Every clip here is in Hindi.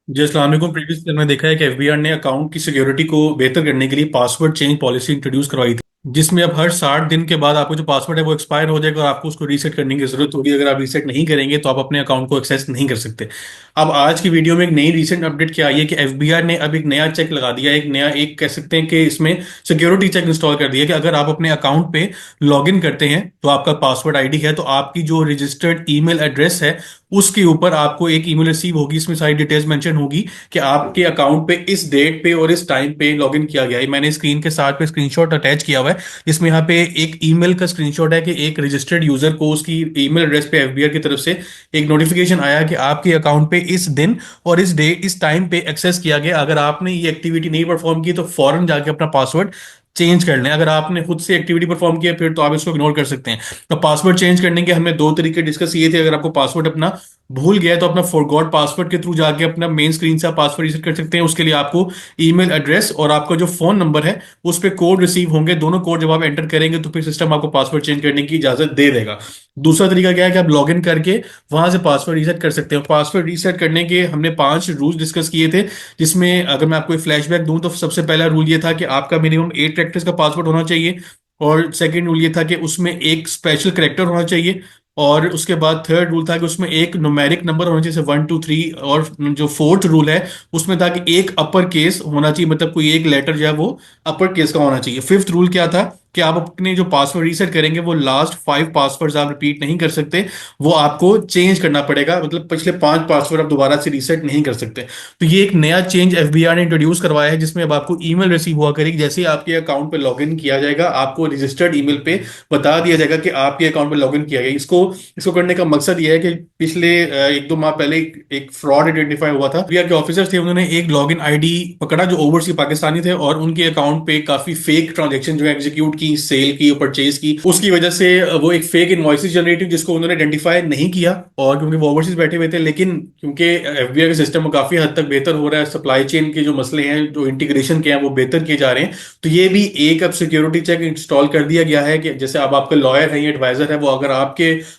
जी अस्सलाम वालेकुम। प्रीवियस में देखा है कि एफबीआर ने अकाउंट की सिक्योरिटी को बेहतर करने के लिए पासवर्ड चेंज पॉलिसी इंट्रोड्यूस करवाई थी, जिसमें अब हर 60 दिन के बाद आपको जो पासवर्ड है वो एक्सपायर हो जाएगा और आपको उसको रीसेट करने की जरूरत होगी। अगर आप रीसेट नहीं करेंगे तो आप अपने अकाउंट को एक्सेस नहीं कर सकते। अब आज की वीडियो में एक नई रिसेंट अपडेट क्या आई है कि एफबीआर ने अब एक नया चेक लगा दिया है, एक नया एक कह सकते हैं कि इसमें सिक्योरिटी चेक इंस्टॉल कर दिया है कि अगर आप अपने अकाउंट पे लॉग इन करते हैं तो आपका पासवर्ड आईडी है, तो आपकी जो रजिस्टर्ड ईमेल एड्रेस है उसके ऊपर आपको एक ईमेल रिसीव होगी। इसमें सारी डिटेल्स मेंशन होगी कि आपके अकाउंट पे इस डेट पे और इस टाइम पे लॉगिन किया गया है। मैंने स्क्रीन के साथ पे स्क्रीनशॉट अटैच किया हुआ है, जिसमें यहाँ पे एक ईमेल का स्क्रीनशॉट है कि एक रजिस्टर्ड यूजर को उसकी ईमेल एड्रेस पे एफबीआर की तरफ से एक नोटिफिकेशन आया कि आपके अकाउंट पे इस दिन और इस डे इस टाइम पे एक्सेस किया गया। अगर आपने ये एक्टिविटी नहीं परफॉर्म की तो फौरन जाके अपना पासवर्ड चेंज कर लें। अगर आपने खुद से एक्टिविटी परफॉर्म किया फिर तो आप इसको इग्नोर कर सकते हैं। तो पासवर्ड चेंज करने के हमने दो तरीके डिस्कस किए थे। अगर आपको पासवर्ड अपना भूल गया है तो अपना फॉरगॉट पासवर्ड के थ्रू जाके अपना मेन स्क्रीन से आप पासवर्ड रीसेट कर सकते हैं। उसके लिए आपको ईमेल एड्रेस और आपका जो फोन नंबर है उस पर कोड रिसीव होंगे। दोनों कोड जब आप एंटर करेंगे तो फिर सिस्टम आपको पासवर्ड चेंज करने की इजाजत दे देगा। दूसरा तरीका क्या है कि आप लॉग इन करके वहां से पासवर्ड रीसेट कर सकते हैं। पासवर्ड रीसेट करने के हमने 5 रूल्स डिस्कस किए थे, जिसमें अगर मैं आपको फ्लैशबैक दूं तो सबसे पहला रूल ये था कि आपका मिनिमम 8 कैरेक्टर्स का पासवर्ड होना चाहिए। और सेकंड रूल ये था कि उसमें एक स्पेशल करेक्टर होना चाहिए। और उसके बाद थर्ड रूल था कि उसमें एक न्यूमेरिक नंबर होना चाहिए, जैसे 1 2 3। और जो फोर्थ रूल है उसमें था कि एक अपर केस होना चाहिए, मतलब कोई एक लेटर जो है वो अपर केस का होना चाहिए। फिफ्थ रूल क्या था कि आप अपने जो पासवर्ड रीसेट करेंगे वो लास्ट 5 पासवर्ड्स आप रिपीट नहीं कर सकते, वो आपको चेंज करना पड़ेगा। मतलब पिछले 5 पासवर्ड आप दोबारा से रीसेट नहीं कर सकते। तो ये एक नया चेंज एफबीआर ने इंट्रोड्यूस करवाया है, जिसमें अब आपको ईमेल रिसीव हुआ करेगी। जैसे ही आपके अकाउंट पे लॉगिन किया जाएगा आपको रजिस्टर्ड ईमेल पे बता दिया जाएगा कि आपके अकाउंट पे लॉगिन किया गया। इसको इसको करने का मकसद ये है कि पिछले 1 2 माह पहले एक फ्रॉड आइडेंटिफाई हुआ था। एफबीआर के ऑफिसर्स थे, उन्होंने एक लॉगिन आईडी पकड़ा जो ओवरसीज पाकिस्तानी थे और उनके अकाउंट पे काफी फेक ट्रांजेक्शन जो एग्जीक्यूट की, सेल की, परचेज की। उसकी वजह से वो एक फेक इनवॉइसेस जनरेट हुई जिसको उन्होंने आइडेंटिफाई नहीं किया। और क्योंकि वो ओवरसीज बैठे हुए थे, लेकिन क्योंकि एफबीआई का सिस्टम काफी हद तक बेहतर हो रहा है, सप्लाई चेन के जो मसले हैं, जो इंटीग्रेशन के हैं वो बेहतर किए जा रहे हैं, तो ये भी एक अब सिक्योरिटी चेक इंस्टॉल कर दिया गया है कि जैसे अब आपका लॉयर है या एडवाइजर है, वो अगर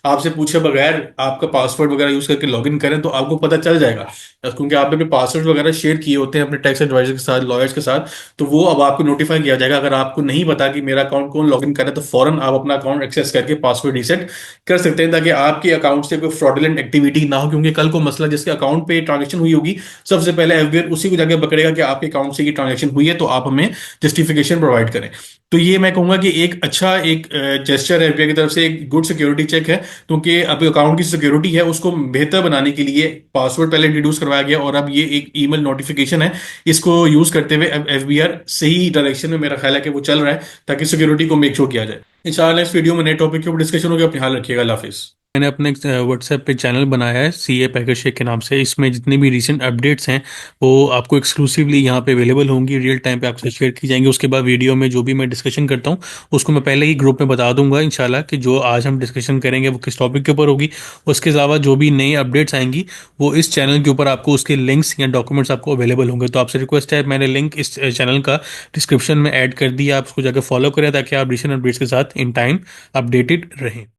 आपसे पूछे बगैर आपका पासवर्ड वगैरह यूज करके लॉगिन करें तो आपको पता चल जाएगा, क्योंकि आपने अपने पासवर्ड वगैरह शेयर किए होते हैं अपने टैक्स एडवाइजर के साथ, लॉयर्स के साथ। तो वो अब आपको नोटिफाई किया जाएगा। अगर आपको नहीं पता कि मेरा अकाउंट कौन लॉगिन करे तो फौरन आप अपना अकाउंट एक्सेस करके पासवर्ड रीसेट कर सकते हैं, ताकि आपके अकाउंट से कोई फ्रॉडुलेंट एक्टिविटी ना हो। क्योंकि कल को मसला जिसके अकाउंट पे ट्रांजेक्शन हुई होगी, सबसे पहले एफबीआई उसी को जाके पकड़ेगा कि आपके अकाउंट से ये ट्रांजेक्शन हुई है, तो आप हमें जस्टिफिकेशन प्रोवाइड करें। तो ये मैं कहूंगा कि एक अच्छा एक जेस्चर है एफबीआई की तरफ से, एक गुड सिक्योरिटी चेक है। क्योंकि अब अकाउंट की सिक्योरिटी है उसको बेहतर बनाने के लिए पासवर्ड पहले इंट्रोड्यूस करवाया गया और अब ये एक ईमेल नोटिफिकेशन है। इसको यूज करते हुए अब एफबीआर सही डायरेक्शन में मेरा ख्याल है कि वो चल रहा है, ताकि सिक्योरिटी को मेक श्योर किया जाए। इंशाल्लाह इस वीडियो में नए टॉपिक के ऊपर डिस्कशन होगी। अपनी ख्याल रखिएगा। अल्लाह हाफिज। मैंने अपने व्हाट्सएप पे चैनल बनाया है सीए पैकेज शेख के नाम से। इसमें जितनी भी रीसेंट अपडेट्स हैं वो आपको एक्सक्लूसिवली यहाँ पे अवेलेबल होंगी, रियल टाइम पे आपसे शेयर की जाएंगी। उसके बाद वीडियो में जो भी मैं डिस्कशन करता हूँ उसको मैं पहले ही ग्रुप में बता दूंगा इंशाल्लाह कि जो आज हम डिस्कशन करेंगे वो किस टॉपिक के ऊपर होगी। उसके अलावा जो भी नई अपडेट्स आएंगी वो इस चैनल के ऊपर आपको उसके लिंक्स या डॉक्यूमेंट्स आपको अवेलेबल होंगे। तो आपसे रिक्वेस्ट है, मैंने लिंक इस चैनल का डिस्क्रिप्शन में ऐड कर दिया, आप उसको जाकर फॉलो करें ताकि आप रिसेंट अपडेट्स के साथ इन टाइम अपडेटेड रहें।